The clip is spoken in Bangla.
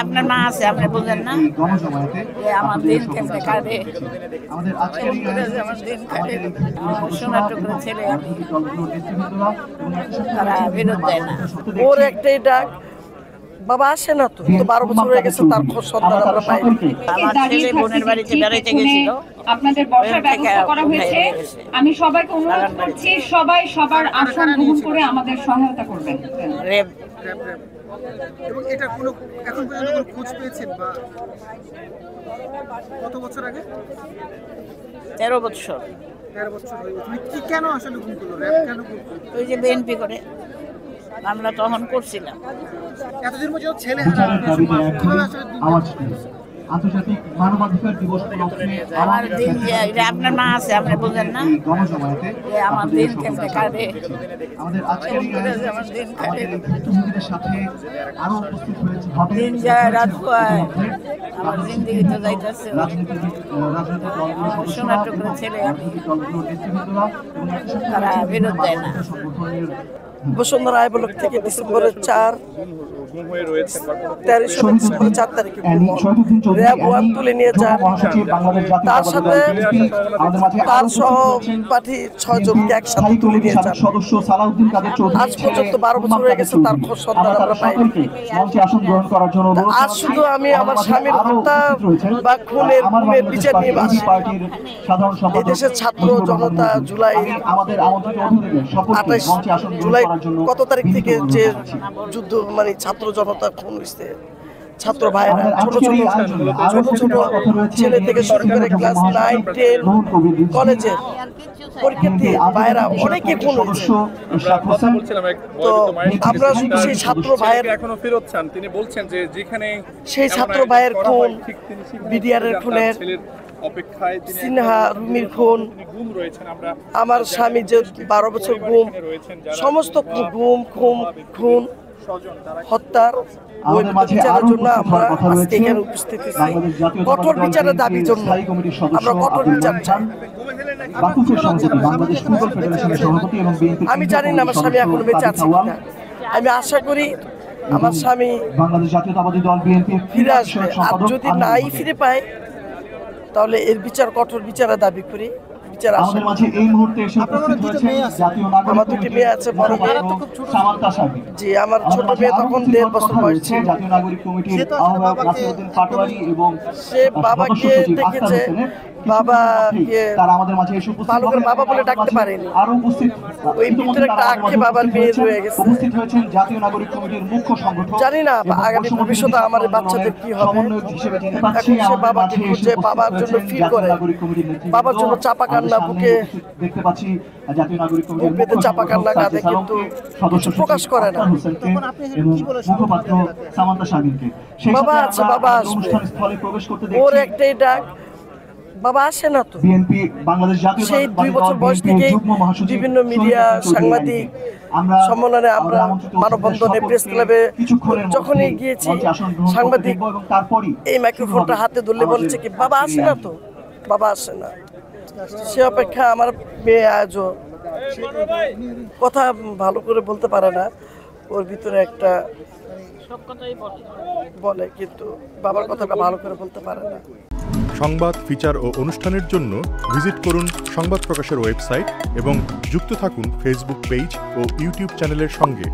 আপনার মা আছে, আপনি বুঝেন না আমার দিন কেমনে কাটে, আমার দিন কাটে। আমার সোনার টুকরো ছেলে, তারা বিরোধ দেয় না। ওর একটাই ডাক, বাবা আসে না তো, 12 বছর হয়ে গেছে তার খোঁজ সন্ধান আমরা পাইনি। আমার ছেলে বোনের বাড়িতে বেড়াইতে গেছিল, আপনাদের বসার ব্যবস্থা করা হয়েছে। আমি সবাইকে অনুরোধ করছি, সবাই সবার আসন গ্রহণ করে আমাদের সহায়তা করবেন। এবং এটা কোনো এখন পর্যন্ত কোনো খোঁজ পেয়েছেন বা কত বছর আগে? 13 বছর। 13 বছর হয়ে গেছে। কি কেন আসলে গুম করলো, র‍্যাব কেন গুম করলো? ওই যে বিএনপি করে আমরা তখন করছিলাম। এতদিন পর্যন্ত ছেলে হারা কিভাবে আসলে আন্তর্জাতিক মানবাধিকার দিবস আমার দিন যে আপনার মা আছে, আপনি বুঝেন না আমার দিন কেমনে কাটে, আমাদের আজকের আমার দিন কাটে। সাথে আরো উপস্থিত হয়েছে দিন যায় রাত হয়, আমার জিন্দেগি তো যাইতেছে। সোনার টুকরো ছেলে, তারা বিরোধ দেয় না। বসুন্ধরা আয় ব্লক থেকে ডিসেম্বরের 4 তারিখে র‍্যাব ওয়ান তুলে নিয়ে যান। তার সাথে তার সহপাঠী 6 জনকে একসাথে তুলে নিয়ে যান। আজ পর্যন্ত 12 বছর হয়ে গেছে তার খোঁজ সন্ধান আমরা পাইনি। আজ শুধু আমি আমার স্বামীর হত্যা বা খুনের বিচার নিয়ে আসি। এই দেশের ছাত্র জনতা জুলাই 28 জুলাই কত তারিখ থেকে যে যুদ্ধ, মানে ছাত্র জনতা খুন হয়েছে, ছাত্র ভাইরা ছোট ছোট ছেলে থেকে শুরু করে ক্লাস 9, 10 কলেজে পরীক্ষার্থী ভাইরা অনেকে খুন হয়েছে। তো আমরা শুধু সেই ছাত্র ভাইয়ের এখনো ফেরত চান। তিনি বলছেন যে যেখানে সেই ছাত্র ভাইয়ের খুন, বিডিআরের খুনের অপেক্ষায় সিনহা রুমির খুন, আমার স্বামী যে 12 বছর গুম, সমস্ত গুম খুন হত্যার বিচারের জন্য আমরা আজকে এখানে উপস্থিত হয়েছি। কঠোর বিচারের দাবির জন্য আমরা কঠোর বিচার চাই। আমি জানি না আমার স্বামী এখনো বেঁচে আছে কিনা। আমি আশা করি আমার স্বামী ফিরে আসবে, আর যদি নাই ফিরে পায় তাহলে এর বিচার, কঠোর বিচারের দাবি করি। আমাদের মাঝে এই মুহূর্তে এসে উপস্থিত হয়েছে জাতীয় আমার দুটি মেয়ে আছে, বড় মেয়ে সামান্তা সাবি। জি, আমার ছোট মেয়ে তখন 1.5 বছর বয়স ছিল। জাতীয় নাগরিক কমিটির আহ্বায়ক নাসিরউদ্দিন পাটোয়ারি এবং সে বাবাকে দেখেছে, বাবাকে তারা আমাদের মাঝে এসে উপস্থিত, ভালো করে বাবা বলে ডাকতে পারেনি। আরো উপস্থিত ওই ভিতরে একটা আঁখে বাবার মেয়ে রয়ে গেছে। উপস্থিত হয়েছেন জাতীয় নাগরিক কমিটির মুখ্য সংগঠক। জানি না আগামী ভবিষ্যতে আমার বাচ্চাদের কি হবে। এখন সে বাবাকে খুঁজে, বাবার জন্য ফিল করে, বাবার জন্য চাপা কান্না বুকে দেখতে পাচ্ছি জাতীয় নাগরিক কমিটির পেতে চাপা কান্না কাঁদে, কিন্তু কিছু প্রকাশ করে না। মুখপাত্র সামান্তা সাবিরকে বাবা আছে, বাবা আসবে। ওর একটাই ডাক, বাবা আসে না তো। বিএনপি বাংলাদেশ জাতীয় সেই 2 বছর বয়স থেকে বিভিন্ন মিডিয়া, সাংবাদিক সম্মেলনে, আমরা মানববন্ধনে, প্রেস ক্লাবে যখনই গিয়েছি, সাংবাদিক এই মাইক্রোফোনটা হাতে ধরলে বলছে কি, বাবা আসে না তো, বাবা আসে না। সে অপেক্ষা আমার মেয়ে আজও কথা ভালো করে বলতে পারে না, ওর ভিতরে একটা বলে, কিন্তু বাবার কথাটা ভালো করে বলতে পারে না। সংবাদ, ফিচার ও অনুষ্ঠানের জন্য ভিজিট করুন সংবাদ প্রকাশের ওয়েবসাইট এবং যুক্ত থাকুন ফেসবুক পেজ ও ইউটিউব চ্যানেলের সঙ্গে।